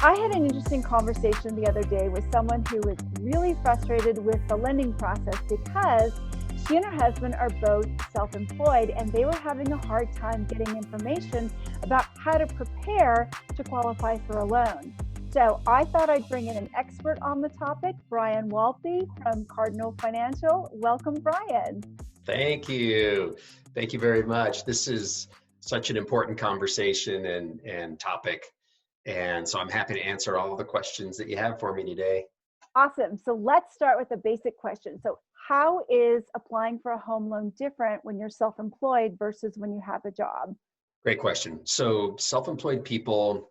I had an interesting conversation the other day with someone who was really frustrated with the lending process because she and her husband are both self-employed and they were having a hard time getting information about how to prepare to qualify for a loan. So I thought I'd bring in an expert on the topic, Bryan Wallpe from Cardinal Financial. Welcome, Bryan. Thank you. Thank you very much. This is such an important conversation and topic. And so I'm happy to answer all the questions that you have for me today. Awesome. So let's start with a basic question. So how is applying for a home loan different when you're self-employed versus when you have a job? Great question. So self-employed people,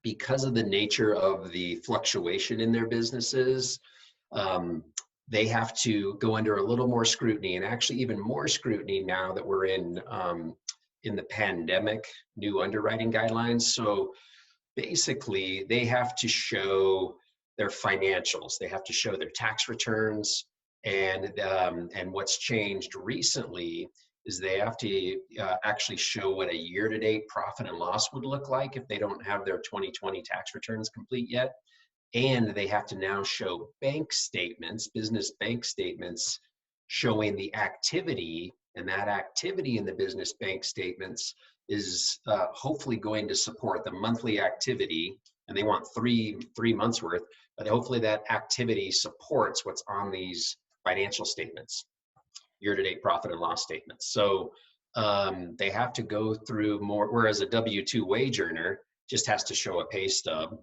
because of the nature of the fluctuation in their businesses, they have to go under a little more scrutiny, and actually even more scrutiny now that we're in the pandemic, new underwriting guidelines. So basically, they have to show their financials. They have to show their tax returns, and what's changed recently is they have to actually show what a year-to-date profit and loss would look like if they don't have their 2020 tax returns complete yet. And they have to now show bank statements, business bank statements, showing the activity, and that activity in the business bank statements is hopefully going to support the monthly activity, and they want three months worth, but hopefully that activity supports what's on these financial statements, year-to-date profit and loss statements. So they have to go through more, whereas a W-2 wage earner just has to show a pay stub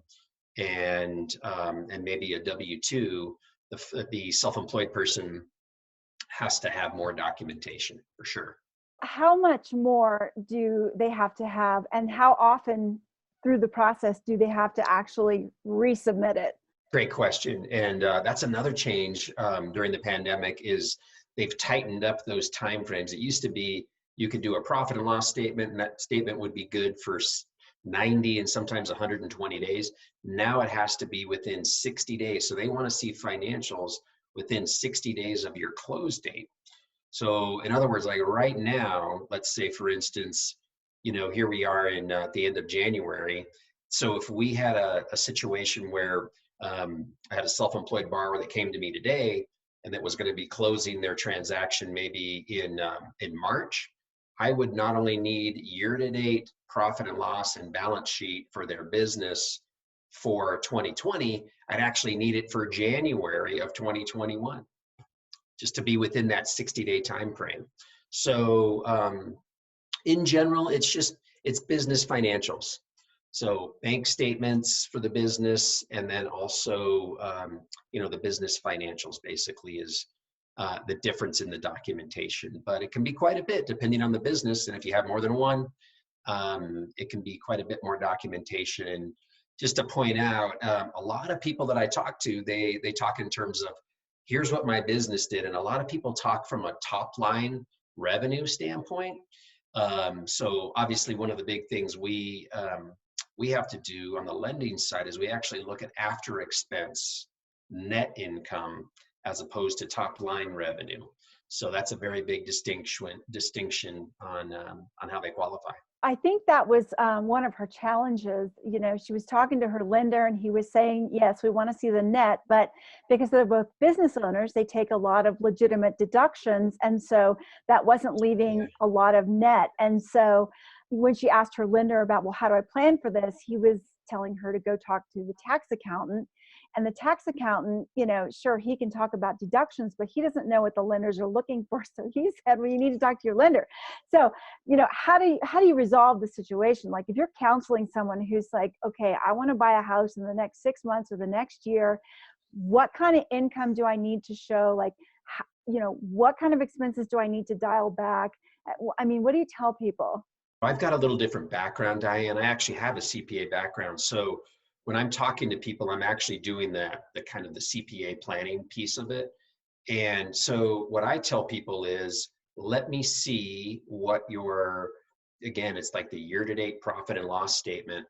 and maybe a W-2, the self-employed person has to have more documentation for sure. How much more do they have to have, and how often through the process do they have to actually resubmit it? Great question. And that's another change during the pandemic is they've tightened up those timeframes. It used to be you could do a profit and loss statement, and that statement would be good for 90 and sometimes 120 days. Now it has to be within 60 days. So they want to see financials within 60 days of your close date. So in other words, like right now, let's say for instance, here we are in at the end of January. So if we had a situation where I had a self-employed borrower that came to me today and that was going to be closing their transaction maybe in March, I would not only need year-to-date profit and loss and balance sheet for their business for 2020, I'd actually need it for January of 2021. Just to be within that 60-day time frame. So in general, it's business financials. So bank statements for the business, and then also the business financials basically is the difference in the documentation. But it can be quite a bit depending on the business, and if you have more than one, it can be quite a bit more documentation. And just to point out, a lot of people that I talk to, they talk in terms of, here's what my business did. And a lot of people talk from a top line revenue standpoint. So obviously one of the big things we have to do on the lending side is we actually look at after expense net income as opposed to top line revenue. So that's a very big distinction on how they qualify. I think that was one of her challenges. She was talking to her lender and he was saying, yes, we want to see the net, but because they're both business owners, they take a lot of legitimate deductions. And so that wasn't leaving a lot of net. And so when she asked her lender about, well, how do I plan for this? He was telling her to go talk to the tax accountant. And the tax accountant, sure, he can talk about deductions, but he doesn't know what the lenders are looking for. So he said, well, you need to talk to your lender. So, how do you resolve the situation? Like if you're counseling someone who's like, okay, I want to buy a house in the next 6 months or the next year, what kind of income do I need to show? Like, what kind of expenses do I need to dial back? I mean, what do you tell people? I've got a little different background, Diane. I actually have a CPA background. So when I'm talking to people, I'm actually doing the kind of the CPA planning piece of it. And so what I tell people is, let me see what again, it's like the year-to-date profit and loss statement.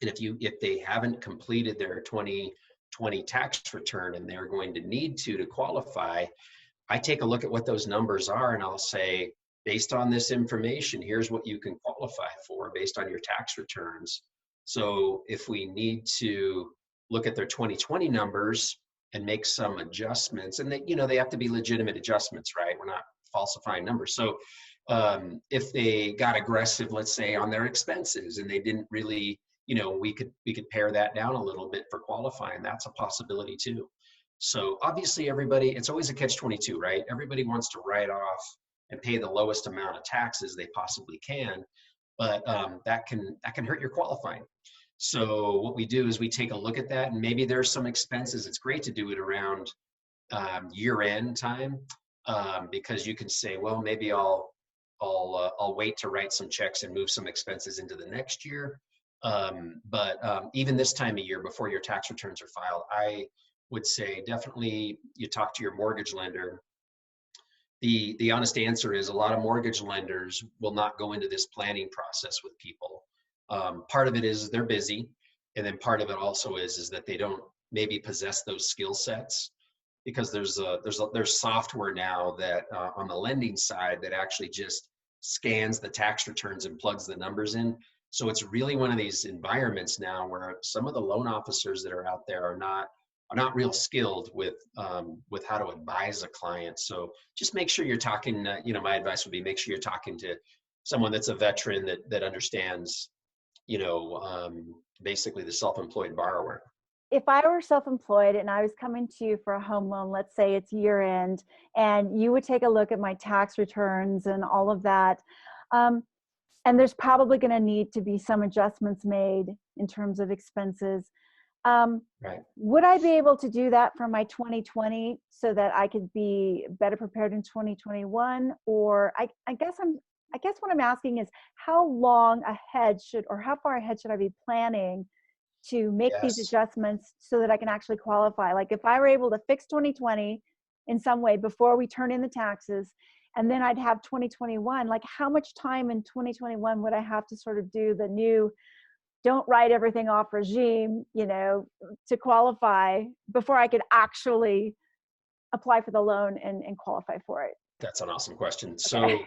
And if they haven't completed their 2020 tax return and they're going to need to qualify, I take a look at what those numbers are and I'll say, based on this information, here's what you can qualify for based on your tax returns. So if we need to look at their 2020 numbers and make some adjustments, and they, they have to be legitimate adjustments, right? We're not falsifying numbers. So if they got aggressive, let's say, on their expenses, and they didn't really, we could pare that down a little bit for qualifying. That's a possibility too. So obviously everybody, it's always a catch-22, right? Everybody wants to write off and pay the lowest amount of taxes they possibly can, but that can hurt your qualifying. So what we do is we take a look at that, and maybe there's some expenses. It's great to do it around year-end time, because you can say, well, maybe I'll wait to write some checks and move some expenses into the next year. But even this time of year, before your tax returns are filed, I would say definitely you talk to your mortgage lender. The honest answer is a lot of mortgage lenders will not go into this planning process with people. Part of it is they're busy, and then part of it also is that they don't maybe possess those skill sets, because there's software now that on the lending side that actually just scans the tax returns and plugs the numbers in. So it's really one of these environments now where some of the loan officers that are out there are not real skilled with how to advise a client. So just make sure you're talking, my advice would be make sure you're talking to someone that's a veteran that understands, basically the self-employed borrower. If I were self-employed and I was coming to you for a home loan, let's say it's year end, and you would take a look at my tax returns and all of that, and there's probably going to need to be some adjustments made in terms of expenses. Right. Would I be able to do that for my 2020 so that I could be better prepared in 2021? Or I guess what I'm asking is how long ahead how far ahead should I be planning to make these adjustments so that I can actually qualify? Like if I were able to fix 2020 in some way before we turn in the taxes, and then I'd have 2021, like how much time in 2021 would I have to sort of do the new don't write everything off regime, to qualify before I could actually apply for the loan and qualify for it? That's an awesome question. Okay. So,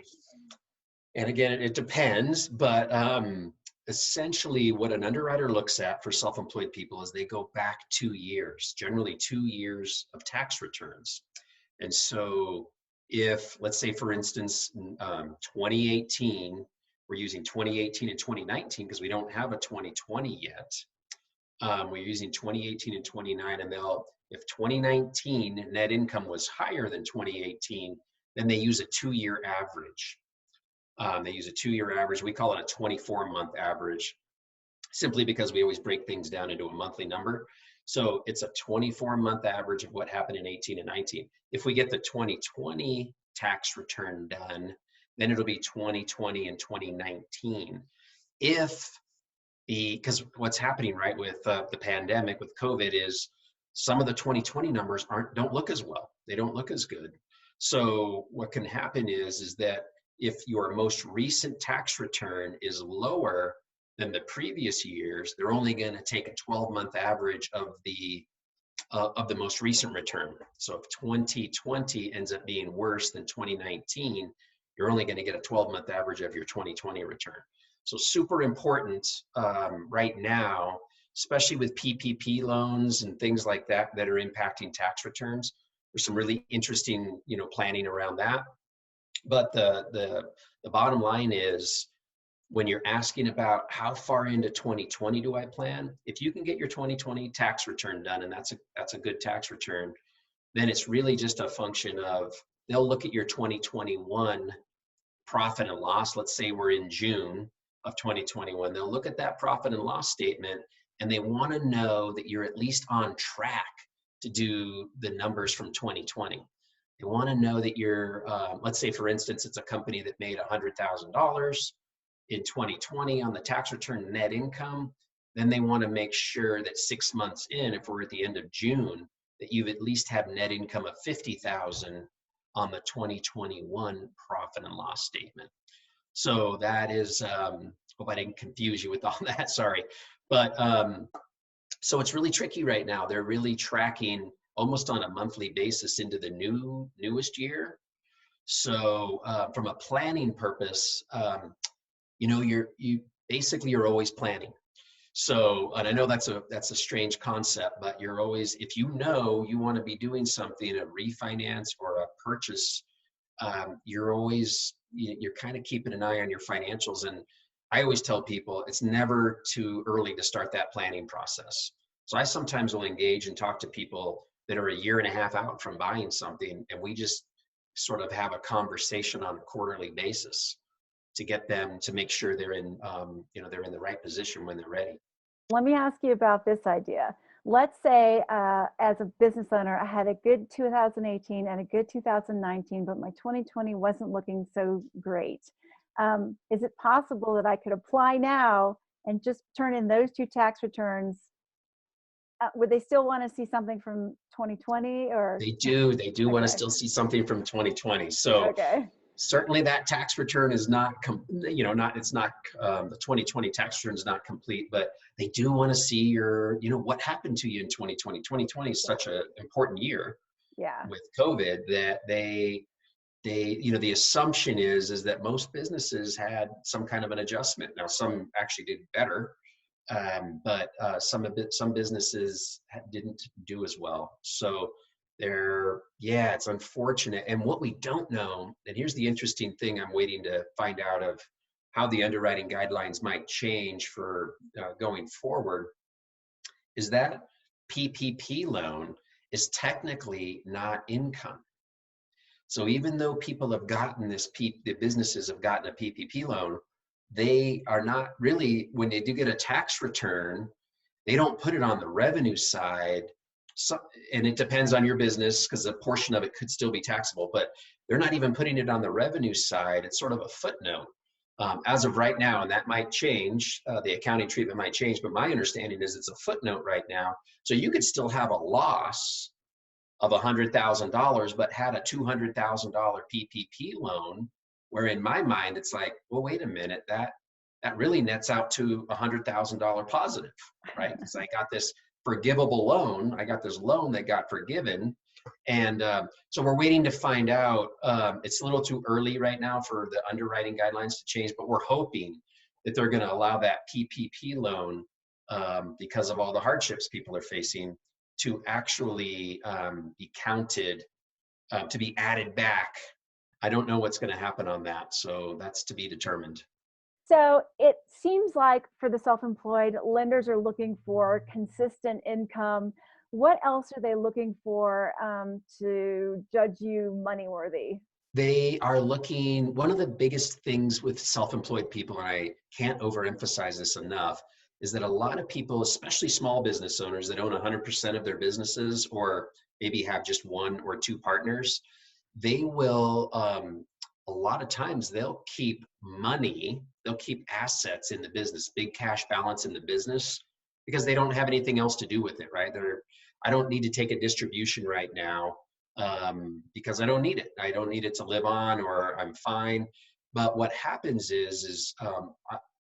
and again, it depends, but essentially what an underwriter looks at for self-employed people is they go back 2 years, generally 2 years of tax returns. And so if, let's say, for instance, 2018, we're using 2018 and 2019 because we don't have a 2020 yet. We're using 2018 and 2019, and if 2019 net income was higher than 2018, then they use a 2-year average. They use a 2-year average. We call it a 24-month average, simply because we always break things down into a monthly number. So it's a 24-month average of what happened in 18 and 19. If we get the 2020 tax return done, then it'll be 2020 and 2019. Because what's happening, right, with the pandemic, with COVID, is some of the 2020 numbers don't look as well. They don't look as good. So what can happen is that if your most recent tax return is lower than the previous years, they're only going to take a 12-month average of the most recent return. So if 2020 ends up being worse than 2019, you're only going to get a 12-month average of your 2020 return. So super important right now, especially with PPP loans and things like that that are impacting tax returns. There's some really interesting, planning around that. But the bottom line is, when you're asking about how far into 2020 do I plan, if you can get your 2020 tax return done, and that's a good tax return, then it's really just a function of, they'll look at your 2021 profit and loss. Let's say we're in June of 2021. They'll look at that profit and loss statement, and they want to know that you're at least on track to do the numbers from 2020. They want to know that you're, let's say, for instance, it's a company that made $100,000 in 2020 on the tax return net income. Then they want to make sure that 6 months in, if we're at the end of June, that you've at least have net income of $50,000 on the 2021 profit and loss statement. So that is, hope I didn't confuse you with all that, sorry. But so it's really tricky right now. They're really tracking almost on a monthly basis into the newest year. So from a planning purpose, you basically are always planning. So, and I know that's a strange concept, but you're always, if you know you want to be doing something, a refinance or a purchase, you're always, you're kind of keeping an eye on your financials. And I always tell people it's never too early to start that planning process. So I sometimes will engage and talk to people that are a year and a half out from buying something, and we just sort of have a conversation on a quarterly basis to get them to make sure they're in, they're in the right position when they're ready. Let me ask you about this idea. Let's say, as a business owner, I had a good 2018 and a good 2019, but my 2020 wasn't looking so great. Is it possible that I could apply now and just turn in those two tax returns? Would they still want to see something from 2020, or? They do Okay. want to still see something from 2020. So Okay. certainly that tax return is not, it's not, the 2020 tax return is not complete, but they do want to see your, what happened to you in 2020. 2020 is such an important year Yeah. with COVID that they, the assumption is that most businesses had some kind of an adjustment. Now, some actually did better, but some businesses didn't do as well. So it's unfortunate. And what we don't know, and here's the interesting thing I'm waiting to find out of how the underwriting guidelines might change for going forward, is that PPP loan is technically not income. So even though people have gotten the businesses have gotten a PPP loan, they are not really, when they do get a tax return, they don't put it on the revenue side. So, and it depends on your business because a portion of it could still be taxable, but they're not even putting it on the revenue side. It's sort of a footnote as of right now, and that might change. The accounting treatment might change, but my understanding is it's a footnote right now. So you could still have a loss of $100,000, but had a $200,000 PPP loan, where in my mind, it's like, well, wait a minute, that really nets out to $100,000 positive, right? Because I got this forgivable loan. I got this loan that got forgiven. And so we're waiting to find out. It's a little too early right now for the underwriting guidelines to change, but we're hoping that they're going to allow that PPP loan, because of all the hardships people are facing, to actually be counted, to be added back. I don't know what's going to happen on that, so that's to be determined. So it seems like for the self-employed, lenders are looking for consistent income. What else are they looking for to judge you money worthy? They are looking, one of the biggest things with self-employed people, and I can't overemphasize this enough, is that a lot of people, especially small business owners that own 100% of their businesses, or maybe have just one or two partners, they will, a lot of times they'll keep money, they'll keep assets in the business, big cash balance in the business, because they don't have anything else to do with it, right? I don't need to take a distribution right now because I don't need it. I don't need it to live on, or I'm fine. But what happens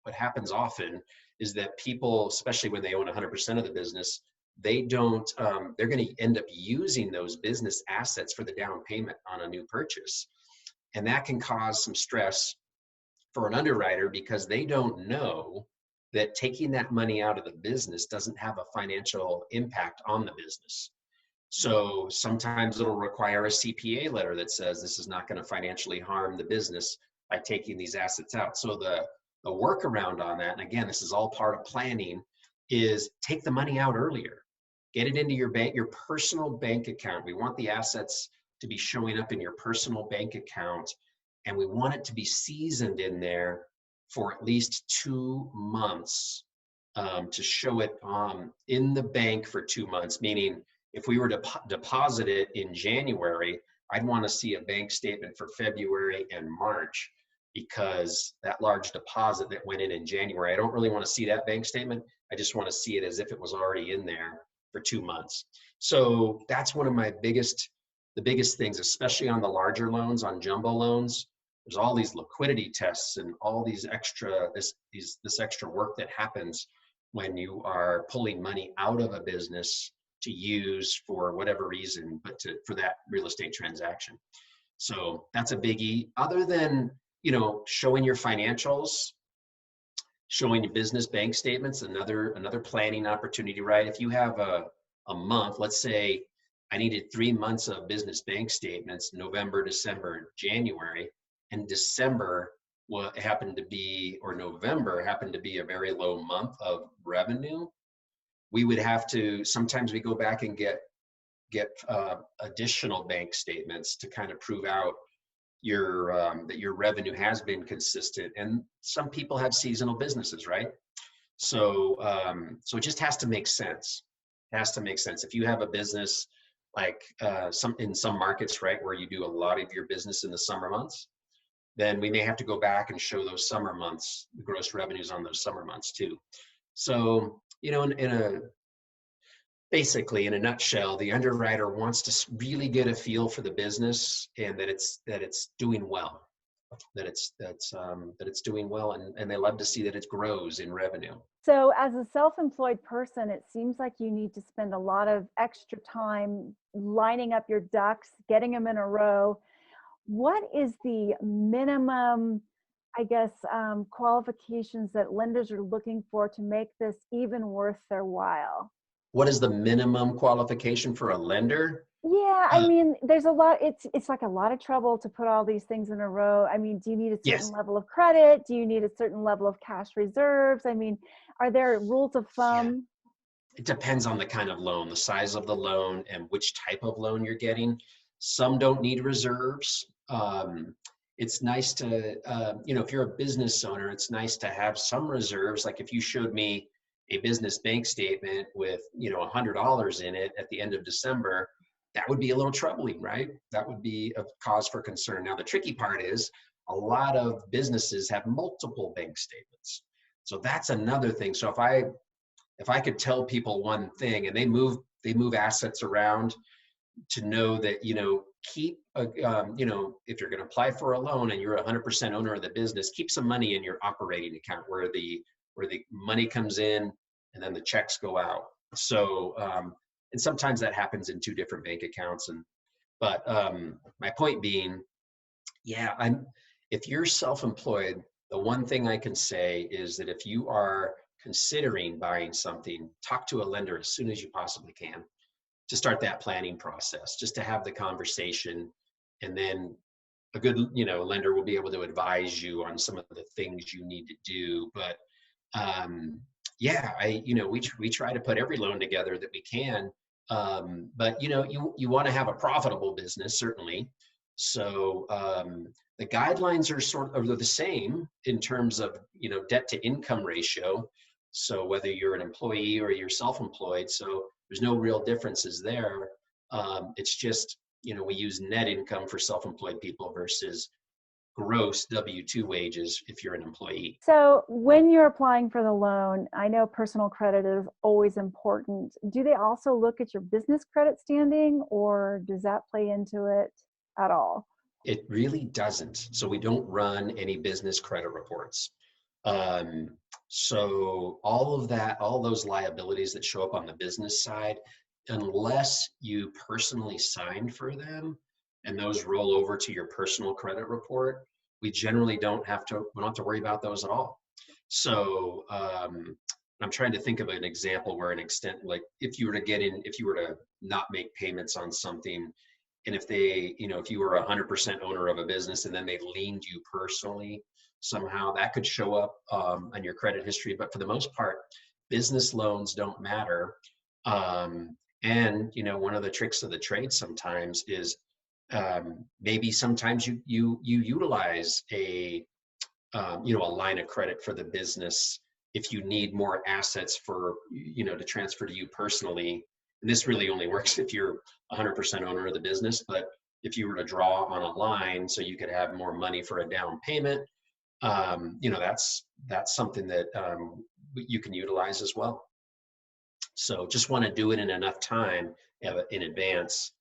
what happens often is that people, especially when they own 100% of the business, they're going to end up using those business assets for the down payment on a new purchase. And that can cause some stress for an underwriter, because they don't know that taking that money out of the business doesn't have a financial impact on the business. So sometimes it'll require a CPA letter that says this is not going to financially harm the business by taking these assets out. So the workaround on that, and again, this is all part of planning, is take the money out earlier. Get it into your bank, your personal bank account. We want the assets to be showing up in your personal bank account, and we want it to be seasoned in there for at least 2 months, to show it in the bank for 2 months, meaning if we were to deposit it in January, I'd want to see a bank statement for February and March, because that large deposit that went in January, I don't really want to see that bank statement. I just want to see it as if it was already in there for 2 months. So that's one of the biggest things, especially on the larger loans, on jumbo loans. There's all these liquidity tests and all these this extra work that happens when you are pulling money out of a business to use for whatever reason, but for that real estate transaction. So that's a biggie. Other than, showing your financials, Showing your business bank statements, another planning opportunity, right? If you have a month, let's say I needed 3 months of business bank statements, November, December, January, and December what happened to be, or November happened to be a very low month of revenue, we would have to, sometimes we go back and get additional bank statements to kind of prove out your that your revenue has been consistent. And some people have seasonal businesses, right? So so it just has to make sense. It has to make sense. If you have a business like in some markets, right, where you do a lot of your business in the summer months, then we may have to go back and show those summer months, the gross revenues on those summer months too. So, you know, basically, in a nutshell, the underwriter wants to really get a feel for the business and that it's doing well, that it's doing well, and they love to see that it grows in revenue. So as a self-employed person, it seems like you need to spend a lot of extra time lining up your ducks, getting them in a row. What is the minimum, I guess, qualifications that lenders are looking for to make this even worth their while? What is the minimum qualification for a lender? Yeah, I mean, there's a lot, it's like a lot of trouble to put all these things in a row. I mean, do you need a certain Yes. level of credit? Do you need a certain level of cash reserves? I mean, are there rules of Yeah. thumb? It depends on the kind of loan, the size of the loan, and which type of loan you're getting. Some don't need reserves. It's nice to, you know, if you're a business owner, it's nice to have some reserves. Like if you showed me a business bank statement with, you know, $100 in it at the end of December, that would be a little troubling, right? That would be a cause for concern. Now, the tricky part is a lot of businesses have multiple bank statements. So that's another thing. So if I could tell people one thing, and they move assets around, to know that, you know, keep you know, if you're going to apply for a loan and you're 100% owner of the business, keep some money in your operating account where the money comes in and then the checks go out. So and sometimes that happens in two different bank accounts. And but my point being, yeah, if you're self-employed, the one thing I can say is that if you are considering buying something, talk to a lender as soon as you possibly can to start that planning process, just to have the conversation. And then a good, you know, lender will be able to advise you on some of the things you need to do. But yeah, you know, we try to put every loan together that we can. But you know, you want to have a profitable business, certainly. So the guidelines are sort of the same in terms of, you know, debt to income ratio. So whether you're an employee or you're self-employed, so there's no real differences there. It's just, you know, we use net income for self-employed people versus gross W-2 wages if you're an employee. So when you're applying for the loan, I know personal credit is always important. Do they also look at your business credit standing, or does that play into it at all? It really doesn't. So we don't run any business credit reports. Um, so all of that, all those liabilities that show up on the business side, unless you personally signed for them and those roll over to your personal credit report, we generally we don't have to worry about those at all. So I'm trying to think of an example where an extent, like if you were to not make payments on something, and if they, you know, if you were 100% owner of a business and then they liened you personally, somehow that could show up on your credit history. But for the most part, business loans don't matter. And you know, one of the tricks of the trade sometimes is maybe sometimes you utilize a you know, a line of credit for the business if you need more assets for, you know, to transfer to you personally. And this really only works if you're 100% owner of the business. But if you were to draw on a line so you could have more money for a down payment, you know, that's something that you can utilize as well. So just want to do it in enough time in advance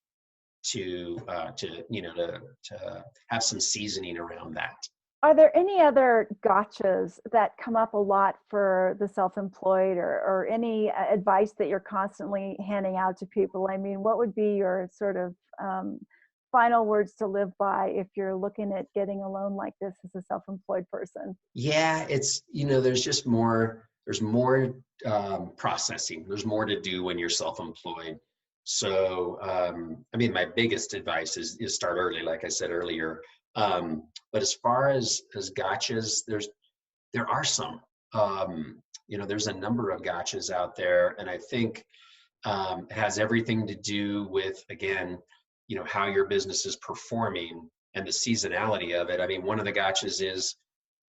to you know, to have some seasoning around that. Are there any other gotchas that come up a lot for the self-employed, or any advice that you're constantly handing out to people? I mean, what would be your sort of final words to live by if you're looking at getting a loan like this as a self-employed person? Yeah, it's, there's more processing. There's more to do when you're self-employed. So, my biggest advice is start early, like I said earlier. But as far as gotchas, there are some. There's a number of gotchas out there, and I think it has everything to do with, again, how your business is performing and the seasonality of it. I mean, one of the gotchas is,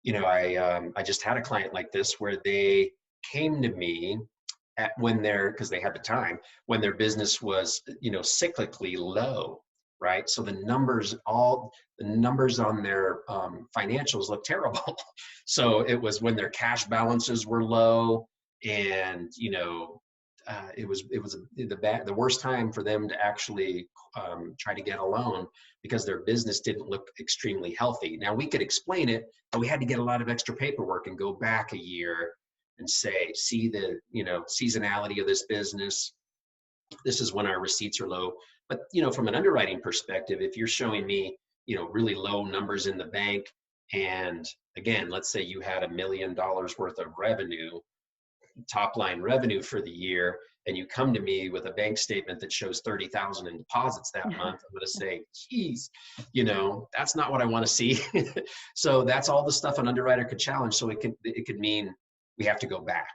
I just had a client like this where they came to me because they had the time, when their business was, cyclically low, right? So the numbers on their financials look terrible. So it was when their cash balances were low, and it was the worst time for them to actually try to get a loan, because their business didn't look extremely healthy. Now, we could explain it, but we had to get a lot of extra paperwork and go back a year and see the seasonality of this business. This is when our receipts are low. But from an underwriting perspective, if you're showing me really low numbers in the bank, and again, let's say you had $1 million worth of revenue, top line revenue for the year, and you come to me with a bank statement that shows 30,000 in deposits that month, I'm going to say, geez, that's not what I want to see. So that's all the stuff an underwriter could challenge. So it could mean we have to go back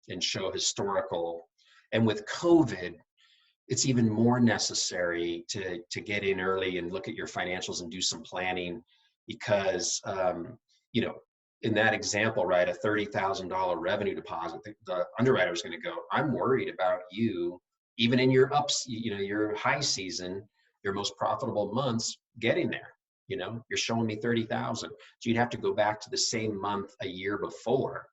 and show historical. And with COVID, it's even more necessary to get in early and look at your financials and do some planning, because in that example, right, a $30,000 revenue deposit, the underwriter is going to go, I'm worried about you, even in your your high season, your most profitable months, getting there. You're showing me 30,000. So you'd have to go back to the same month a year before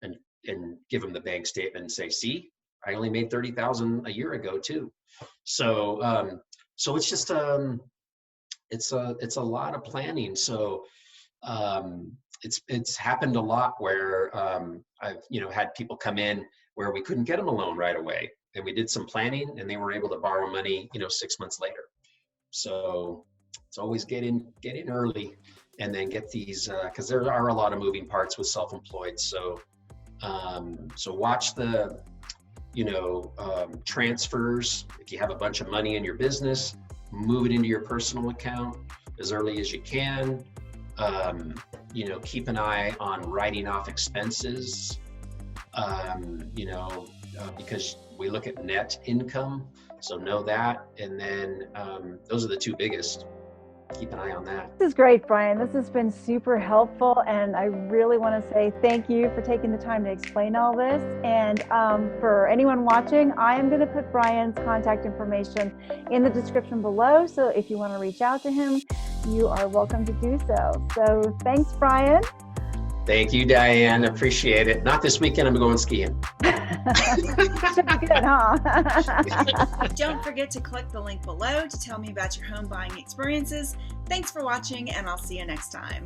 and give them the bank statement and say, see, I only made 30,000 a year ago too. So it's just it's a lot of planning. So it's happened a lot where I've had people come in where we couldn't get them a loan right away, and we did some planning and they were able to borrow money 6 months later. So it's always get in early, and then get these, because there are a lot of moving parts with self-employed. So watch the transfers. If you have a bunch of money in your business, move it into your personal account as early as you can. Keep an eye on writing off expenses, because we look at net income. So know that. And then those are the two biggest. Keep an eye on that. This is great, Bryan. This has been super helpful, and I really want to say thank you for taking the time to explain all this. And for anyone watching, I am going to put Bryan's contact information in the description below. So if you want to reach out to him, you are welcome to do so. So thanks, Bryan. Thank you, Diane. Appreciate it. Not this weekend. I'm going skiing. Should be good, huh? Don't forget to click the link below to tell me about your home buying experiences. Thanks for watching, and I'll see you next time.